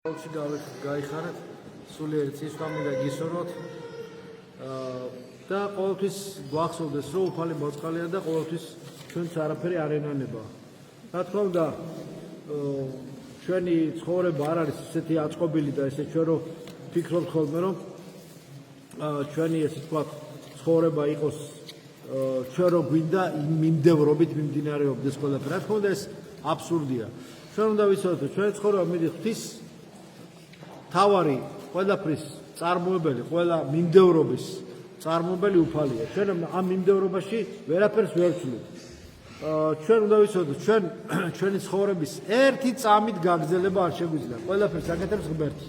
გაიხარეთ სულიერი წისვამი და გისურვოთ და ყოველთვის გვახსოვდეს რომ უფალი მოწყალია და ყოველთვის ჩვენც არაფერი არ ენანება. რა თქმა უნდა ჩვენი ცხოვრება არ არის ისეთი აწყობილი და ესე ჩვენ რომ ფიქრობთ ხოლმე რომ ჩვენი ესე თქვა ცხოვრება იყოს ჩვენ რო გვინდა მიმდევრობით მიმდინარეობდეს ყველაფერი. რა თქმა უნდა ეს აბსურდია. ჩვენ უნდა ვიცოდეთ რომ ჩვენი ცხოვრება მიდის ღვთის თავარი ყველაფრის წარმოებელი, ყველა მიმდევრობის წარმოებელი უფალია. ჩვენ ამ მიმდევრობაში ვერაფერს ვერ ვცვლით. ჩვენ უნდა ვიცოდეთ, ჩვენი ცხოვრების ერთი წამით გაგრძელება არ შეგვიძლია. ყველაფერს აკეთებს ღმერთი.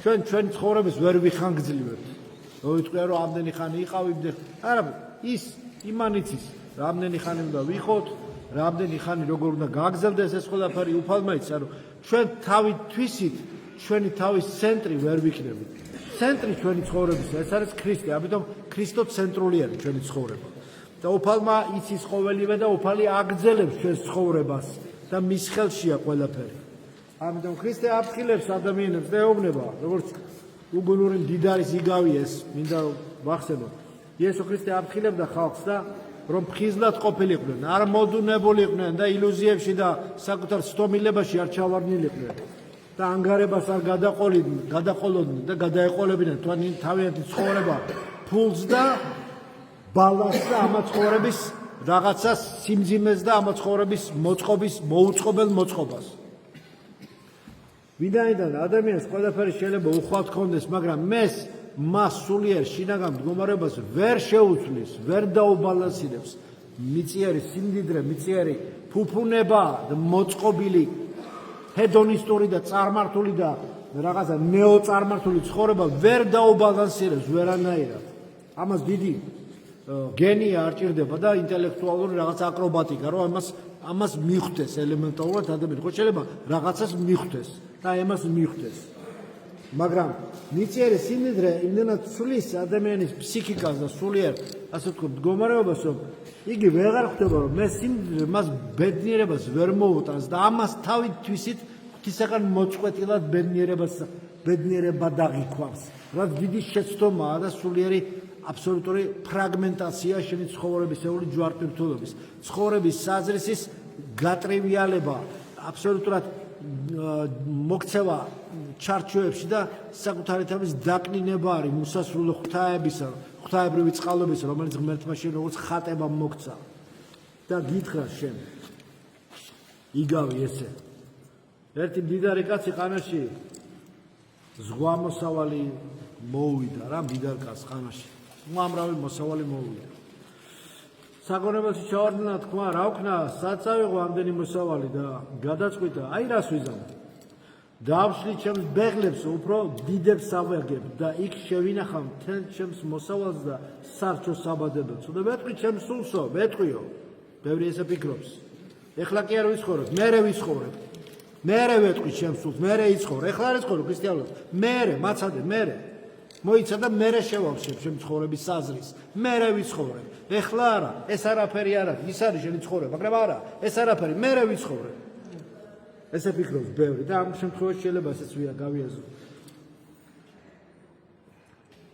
ჩვენი ცხოვრების ვერ ვიხანგრძლივებთ. მოიწყვია რომ ამდენი ხანი იყავით, არა, ის იმანიც ის, რამდენი ხანი უნდა ვიყოთ, რამდენი ხანი როგორ უნდა გაგრძელდეს ეს ყველაფერი უფალმა იცის, რომ ჩვენ თავით თვისით ჩვენი თავის ცენტრი ვერ ვიქნებით. ცენტრი ჩვენი ცხოვრებისა, ეს არის ქრისტე, ამიტომ ქრისტოცენტრული არის ჩვენი ცხოვრება. და უფალმა იცის ყოველივე და უფალი აგრძელებს ჩვენს ცხოვრებას და მის ხელშია ყველაფერი. ამიტომ ქრისტე აფრთხილებს ადამიანებს და ეუბნება, როგორც უგუნური მდიდარის იგავიეს, მინდა ვახსენოთ. იესო ქრისტე აფრთხილებდა ხალხს და რომ ფხიზლად ყოფილიყვნენ, არ მოდუნებულიყვნენ და ილუზიებში და საკუთარ სტომილებაში არ ჩავარდნილიყვნენ. და ანგარებას არ გადაყოლოდნენ და გადაეყოლებიდნენ თავიანთი ცხოვრება ფულს და ბალანსს და ამა ცხოვრების რაღაცას სიმძიმეს და ამა ცხოვრების მოწყობის მოუწყობელ მოწყობას. ვინაიდან ადამიანს ყველაფერი შეიძლება უხვად ჰქონდეს, მაგრამ მას სულიერ შინაგან მდგომარეობას ვერ შეუცვლის, ვერ დაუბალანსირებს მიწიერი სიმდიდრე, მიწიერი ფუფუნება და მოწყობილი ჰედონისტური და წარმართული და რაღაცა ნეოწარმართული ცხოვრება ვერ დაუბალანსირებს ვერანაირად. ამას დიდი გენია არ ჭირდება და ინტელექტუალური რაღაც აკრობატიკა, რომ ამას მიხვდეს ელემენტარულად ადამიანი. ხო შეიძლება რაღაცას მიხვდეს და ამას მიხვდეს. მაგრამ მიწიერი სიმდიდრე იმდენად ცვლის ადამიანის ფსიქიკას და სულიერ, ასე ვთქვათ, მდგომარეობას, რომ იგი ვეღარ ხვდება, რომ სიმდიდრე მას ბედნიერებას ვერ მოუტანს და ამას თავით თვისით ღვთისაგან მოწყვეტილად ბედნიერება დაღიქვამს. რაც დიდი შეცდომაა და სულიერი აბსოლუტური ფრაგმენტაცია შენი ცხოვრებისეული ჯვარტვირთულობის, ცხოვრების საზრისის გატრევიალება, აბსოლუტურად მოქცევა ჩარჩოებში და საკუთარი თავის დაკნინება არის უსასრულო ღვთაებისა, ღვთაებრივი წყალობისა, რომელიც ღმერთმა შენ როგორც ხატება მოგცა. და გითხრა შენ იგავი ესე. ერთი მდიდარი კაცი ხანაში ზღვა მოსავალი მოუვიდა რა, მდიდარ კაცს ხანაში. უამრავი მოსავალი მოუვიდა. საგონებელში ჩავარდნა თქვა, რა ვქნა, სად წავიღო ამდენი მოსავალი და გადაწყვიტა, აი რას ვიზამ. დავშლი ჩემს ბეღლებს, უფრო დიდებს ავაგებ და იქ შევინახავ მთელ ჩემს მოსავალს და სარჩო საბადებელს. და ვეთყვი ჩემს სულსო, ვეთყვიო. ბევრი ესე ფიქრობს. ეხლა კი არ ვიცხოვრებ, მერე ვიცხოვრებ. მერე ვეთყვი ჩემს სულს, მერე იცხოვრო. ეხლა არ იცხოვრო ქრისტიანულად. მერე, მაცადე, მერე. მოიცა და მერე შევავსებ ჩემ ცხოვრების საზრის. მერე ვიცხოვრებ. ეხლა არა, ეს არაფერი არა, ის არის შენი ცხოვრება, მაგრამ არა, ეს არაფერი, მერე ვიცხოვრებ. ესე ფიქრობს ბევრი და ამ შემთხვევაში შეიძლება ესეც გავიაზრო.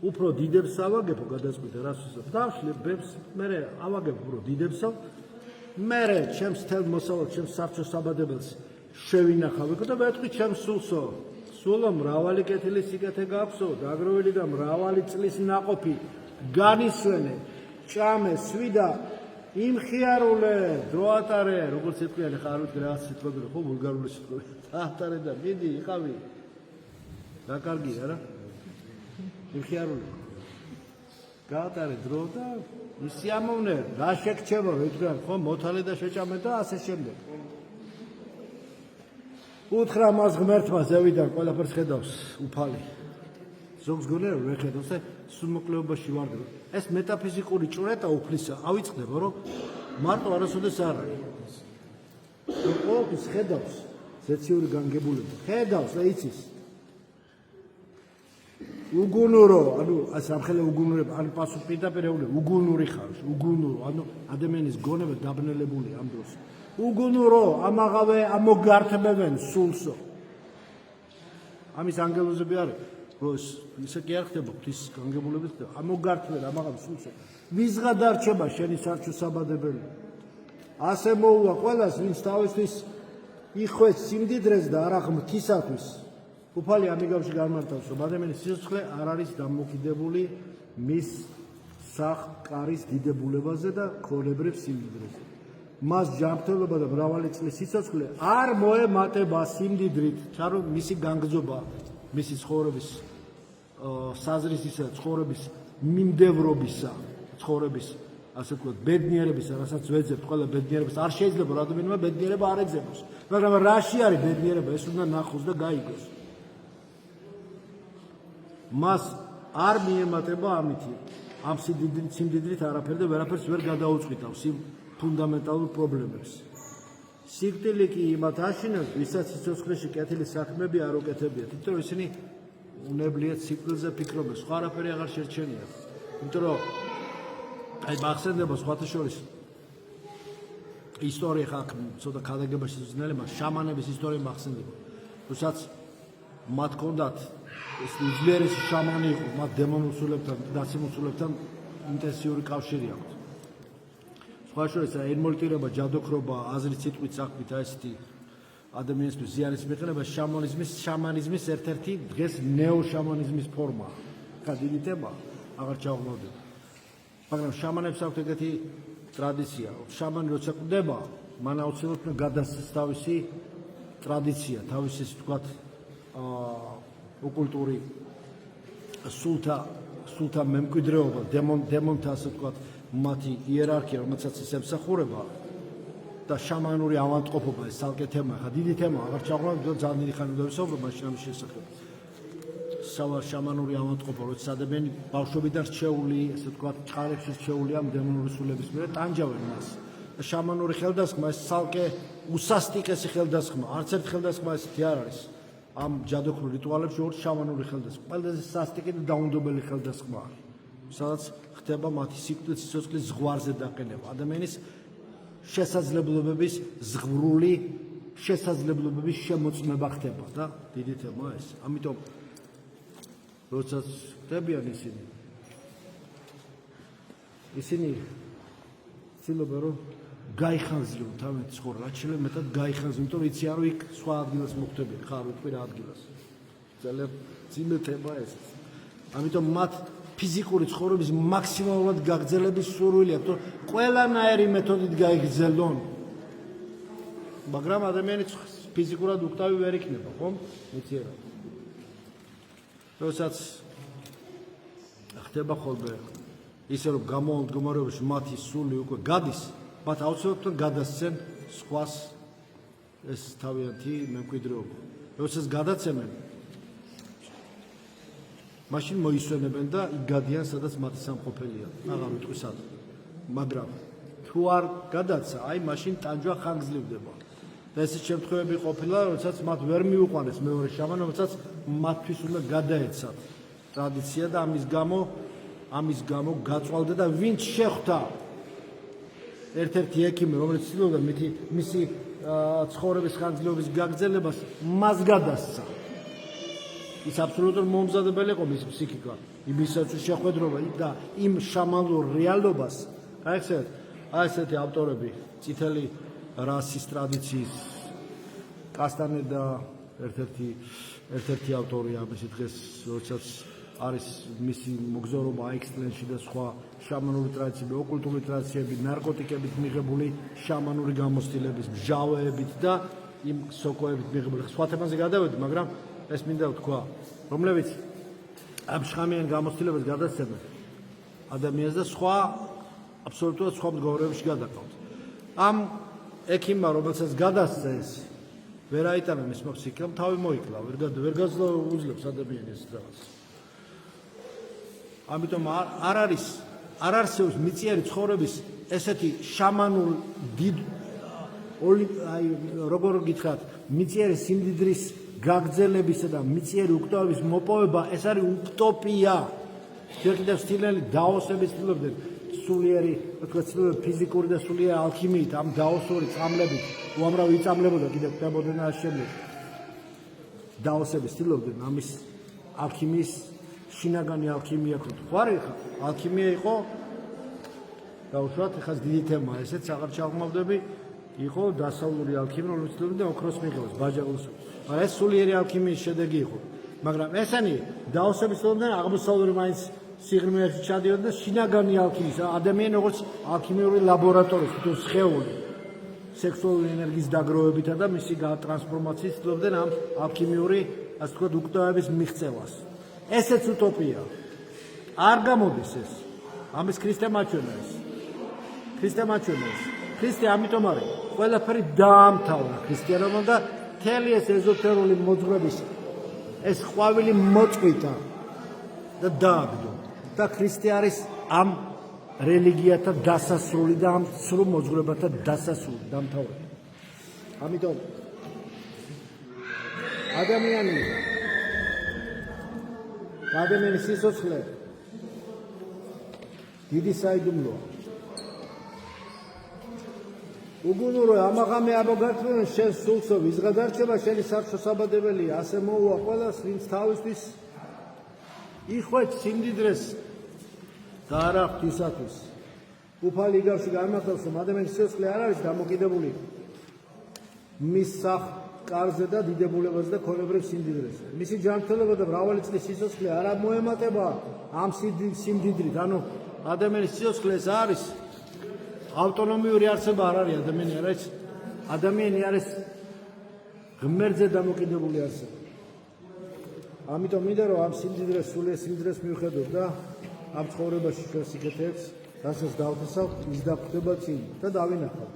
უფრო დიდებს ავაგებო გადაწყვიტე რას ვიზამ. დავშლი ბებს, მერე ავაგებ უფრო დიდებსო. მერე ჩემს თელ მოსავალს, ჩემს სარჩო საბადებელს შევინახავ და ვეთყვი ჩემს სულსო. სულო მრავალი კეთილი სიკეთე გაქვსო, დაგროვილი და მრავალი წლის ნაყოფი განისვენე, ჭამე, სვიდა, იმხიარულე, დრო ატარე, როგორც ეთქვიან, ხა არ ვიცი რაღაც სიტყვები ხო ბულგარული სიტყვები. ატარე და მიდი, იყავი. რა კარგია რა? იმხიარულე. გაატარე დრო და ისიამოვნე, რა შეგჩება, ვეთქვიან, ხო, მოთალე და შეჭამე და ასე შემდეგ. უთხრა მას ღმერთმა ზევიდან ყველაფერს ხედავს უფალი. ზოგს გონია რომ ვერ ხედავს და სულმოკლეობაში ვარდება. ეს მეტაფიზიკური ჭვრეტა უფლისა ავიწყდება, რომ მარტო არასოდეს არ არის. ყოველთვის ხედავს ზეციური განგებულება. ხედავს და იცის. უგუნურო, ანუ სამხელე უგუნურება, ანუ პასუხ პირდაპირეული უგუნური ხარ, უგუნურო, ანუ ადამიანის გონება დაბნელებული ამ დროს. უგუნურო, ამაღავე ამოგართმევენ სულსო. ამის ანგელოზები არის, რომ ისე კი არ ხდება, ღვთის განგებულებით ხდება. ამოგართმე რა მაგას სულსა. ვისღა დარჩება შენი სარჩო საბადებელი. ასე მოუვა ყველას, ვინც თავისთვის იხვეც სიმდიდრეს და არა ღმრთისათვის. უფალი ამიგავში გამართავს, რომ ადამიანის სიცოცხლე არ არის დამოკიდებული მის სახკარის დიდებულებაზე და ქონებრივ სიმდიდრეზე. მას ჯანმრთელობა და მრავალი წლის სიცოცხლე არ მოემატება სიმდიდრით, ჩარო მისი განგზობა, მისი ცხოვრების საზრისისა, ცხოვრების მიმდევრობისა, ცხოვრების ასე ვთქვათ, ბედნიერებისა, რასაც ვეძებთ, ყველა ბედნიერებას არ შეიძლება რომ ადამიანმა ბედნიერება არ ეძებოს. მაგრამ რაში არის ბედნიერება, ეს უნდა ნახოს და გაიგოს. მას არ მიემატება ამითი, ამ სიმდიდრით არაფერ და ვერაფერს ვერ გადაუწყვიტავს იმ ფუნდამენტალურ პრობლემებს. სიკვდილი კი იმათ აშინებს, ვისაც სიცოცხლეში კეთილი საქმეები არ უკეთებიათ, იმიტომ რომ ისინი უნებლიეთ სიკვდილზე ფიქრობენ, სხვა არაფერი აღარ შერჩენიათ. იმიტომ რომ აი მახსენდება სხვათა შორის ისტორია ხალხ ცოტა ქადაგებაში ზნელება, შამანების ისტორია მახსენდება. როდესაც მათ ჰქონდათ ეს უძლიერესი შამანი იყო, მათ დემონურ სულებთან, დაცემულ სულებთან ინტენსიური კავშირი აქვთ. სხვა შორის ემოლტირება, ჯადოქრობა, აზრის სიტყვით საქმით, აი ესეთი ადამიანისთვის ზიანის მიყენება შამანიზმის ერთ-ერთი დღეს ნეოშამანიზმის ფორმაა. ხა დიდი თემა, აღარ ჩავღმავდები. მაგრამ შამანებს აქვთ ეგეთი ტრადიცია, შამანი როცა კვდება, მან აუცილებლად გადასცეს თავისი ტრადიცია, თავისი ისე ვთქვათ, ოკულტური სულთა მემკვიდრეობა, დემონთა ასე ვთქვათ, მათი იერარქია, რომელსაც ის ემსახურება და შამანური ავადმყოფობა, ეს ცალკე თემაა, ხა დიდი თემაა, აღარ ჩავღმავდები, ძალიან დიდი ხანი უნდა ვისაუბროთ მაშინ ამის შესახებ. შამანური ავადმყოფობა, როცა ადამიანი ბავშვობიდან რჩეული, ასე ვთქვათ, წყარებში რჩეული ამ დემონური სულების მიერ ტანჯავენ მას. შამანური ხელდასხმა ეს ცალკე უსასტიკესი ხელდასხმა, არც ერთ ხელდასხმა ესეთი არ არის. ამ ჯადოქრულ რიტუალებში ორი შამანური ხელდასხმა. ყველაზე სასტიკი და დაუნდობელი ხელდასხმა არის. სადაც ხდება მათი სიკვდილის სიცოცხლის ზღვარზე დაყენება. ადამიანის შესაძლებლობების ზღვრული შესაძლებლობების შემოწმება ხდება და დიდი თემაა ეს. ამიტომ როდესაც ხდებიან ისინი ცდილობენ რომ გაიხანძრიონ თავის ცხოვრება, რაც შეიძლება მეტად გაიხანძრიონ, იმიტომ რომ იცი არ იქ სხვა ადგილას მოხდებიან, ხარ ვიტყვი რა ადგილას. ძალიან ძიმე თემაა ეს. ამიტომ მათ ფიზიკური ცხოვრების მაქსიმალურად გაგრძელების სურვილი აქვს, რომ ყველანაირი მეთოდით გაიგრძელონ. მაგრამ ადამიანი ფიზიკურად უკტავი ვერ იქნება, ხომ? იცი რა. როდესაც ხდება ხოლმე ისე რომ გამომდგომარეობაში მათი სული უკვე გადის, მათ აუცილებლად გადასცენ სხვას ეს თავიანთი მემკვიდრეობა. როდესაც გადაცემენ, მაშინ მოისვენებენ და იქ გადიან, სადაც მათი სამყოფელია. აღარ ვიტყვი სად. მაგრამ თუ არ გადაცა, აი მაშინ ტანჯვა ხანგრძლივდება. და ესეთ შემთხვევები ყოფილა, როდესაც მათ ვერ მიუყვანეს მეორე შამანი, რომელსაც მათთვის უნდა გადაეცათ ტრადიცია და ამის გამო გაწვალდა და ვინც შეხვდა ერთ-ერთი ექიმი, რომელიც ცდილობდა მისი ცხოვრების ხანგრძლივობის გაგრძელებას, მას გადასცა. ის აბსოლუტურად მომზადებელი იყო მის ფსიქიკა, იმისაც შეხვედრობა და იმ შამანურ რეალობას, გაიხსენებთ, აი ესეთი ავტორები, წითელი რასის ტრადიციის კასტანედა ერთ-ერთი ავტორია მისი დღეს, როდესაც არის მისი მოგზაურობა აიქსლენდში და სხვა შამანური ტრადიციები, ოკულტური ტრადიციები, ნარკოტიკებით მიღებული შამანური გამოცდილების, მჟავეებით და იმ სოკოებით მიღებული. სხვა თემაზე გადავედი, მაგრამ ეს მინდა ვთქვა, რომლებიც ამ შხამიან გამოცდილებას გადასცემენ ადამიანს და სხვა აბსოლუტურად სხვა მდგომარეობაში გადაყავთ. ამ ექიმმა, რომელსაც გადასცა ეს, ვერ აიტანა მის ფსიქიკამ, თავი მოიკლა, ვერ გაძლევს ადამიანის რაღაც. ამიტომ არ არსებობს მიწიერი ცხოვრების ესეთი შამანურ დიდ როგორ გითხრათ, მიწიერი სიმდიდრის გაგრძელებისა და მიწიერი უკტავების მოპოვება, ეს არის უტოპია. შეკიდებ სტილელი დაოსების ცდილობდნენ სულიერი, თქვათ, ფიზიკური და სულიერი ალქიმიით, ამ დაოსური წამლებით, უამრავი იწამლებოდა კიდევ ხდებოდნენ ამ შემდეგ. დაოსები ცდილობდნენ ამის ალქიმიის შინაგანი ალქიმია ქონდათ. ხო არის ხა? ალქიმია იყო დაუშვათ, ხა დიდი თემაა ესეც, აღარ ჩავხმავდები, იყო დასავლური ალქიმია, რომელიც ცდილობდა ოქროს მიღებას, ბაჯაყოს. მაგრამ ეს სულიერი ალქიმიის შედეგი იყო. მაგრამ ესენი დაოსები ცდილობდნენ აღმოსავლური მაინც სიღრმეებში ჩადიოდნენ და შინაგანი ალქიმიის, ადამიანი როგორც ალქიმიური ლაბორატორია, თვითონ სხეული, სექსუალური ენერგიის დაგროვებითა და მისი ტრანსფორმაციით ცდილობდნენ ამ ალქიმიური, ასე ვთქვათ, უკტავების მიღწევას. ესეც უტოპია. არ გამოდის ეს. ამის ქრისტე მაჩვენა ეს. ქრისტე მაჩვენა ეს. ქრისტე ამიტომ არის ყველაფერი დაამთავრა ქრისტიანობამ და მთელი ეს ეზოთერული მოძღვრების ეს ყვავილი მოწყვიტა და დააგდო. და ქრისტე არის ამ რელიგიათა დასასრული და ამ სრულ მოძღვრებათა დასასრული დამთავრება. ამიტომ ადამიანის სიცოცხლე დიდი საიდუმლოა. უგუნურო ამაღამე აბოგართმენ შენ სულსო ვიზღადარჩება შენი სარჩოსაბადებელია ასე მოუვა ყველას ვინც თავისთვის იხვეჭ სიმდიდრეს და არა ღვთისათვის. უფალი იგავში განმარტავს რომ ადამიანის სიცოცხლე არ არის დამოკიდებული მის კარზე და დიდებულებაზე და ქონებრივ სიმდიდრეზე. მისი ჯანმრთელობა და მრავალი წლის სიცოცხლე არ მოემატება ამ სიმდიდრით. ანუ ადამიანის სიცოცხლე ეს არის ავტონომიური არსება არ არის ადამიანი არ არის. ადამიანი არის ღმერთზე დამოკიდებული არსება. ამიტომ მინდა რომ ამ სიმდიდრეს სულიერ სიმდიდრეს მივხედოთ და ამ ცხოვრებაში ჩვენ სიკეთეებს, რასაც დავთესავთ, ის დაგხვდება წინ და დავინახავთ.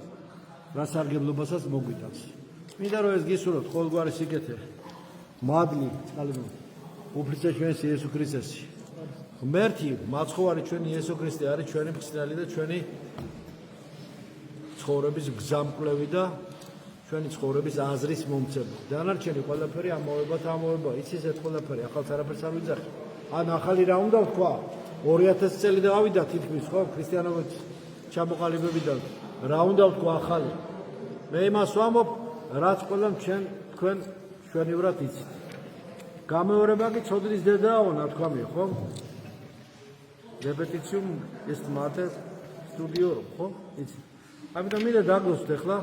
რა სარგებლობასაც მოგვიტანს. მინდა რომ ეს გისურვოთ ყოველგვარი სიკეთე. მადლი, წყალიბო. უფლისა ჩვენს იესო ქრისტესში. ღმერთი, მაცხოვარი ჩვენი იესო ქრისტე არის ჩვენი მხსნელი და ჩვენი ცხოვრების გზამკვლევი და ჩვენი ცხოვრების აზრის მომცემი. დანარჩენი ყველაფერი ამოვება. იცის ეს ყველაფერი, ახალს არაფერს არ ვიძახი. ან ახალი რა უნდა ვთქვა? 2000 წელი დავიდა თითქმის ხო ქრისტიანობის ჩამოყალიბებიდან. რა უნდა ვთქვა ახალი? მე იმას ვამბობ, რაც ყველამ თქვენ ჩვენივრად იცით. გამეორება კი ცოდნის დედააო, ნათქვამია, ხო? რეპეტიციუმ est mater studiorum, ხო? იცით. ამიტომ მინდა დაგლოსოთ ახლა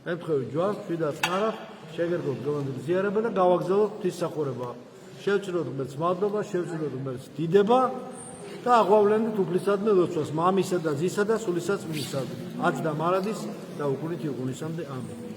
ემთხვევი ჯვარს, ვიდაც ნარახ, შეგერგოთ გონდ ზიარება და გავაგზავნოთ ღვთისმსახურება. შევჭროთ ღმერთს მადლობა, შევჭროთ ღმერთს დიდება და აღვავლენთ უფლისადმი ლოცვას, მამისა და ძისა და სულისა წმინდისა. აც და მარადის და უკუნით უკუნისამდე. ამენ.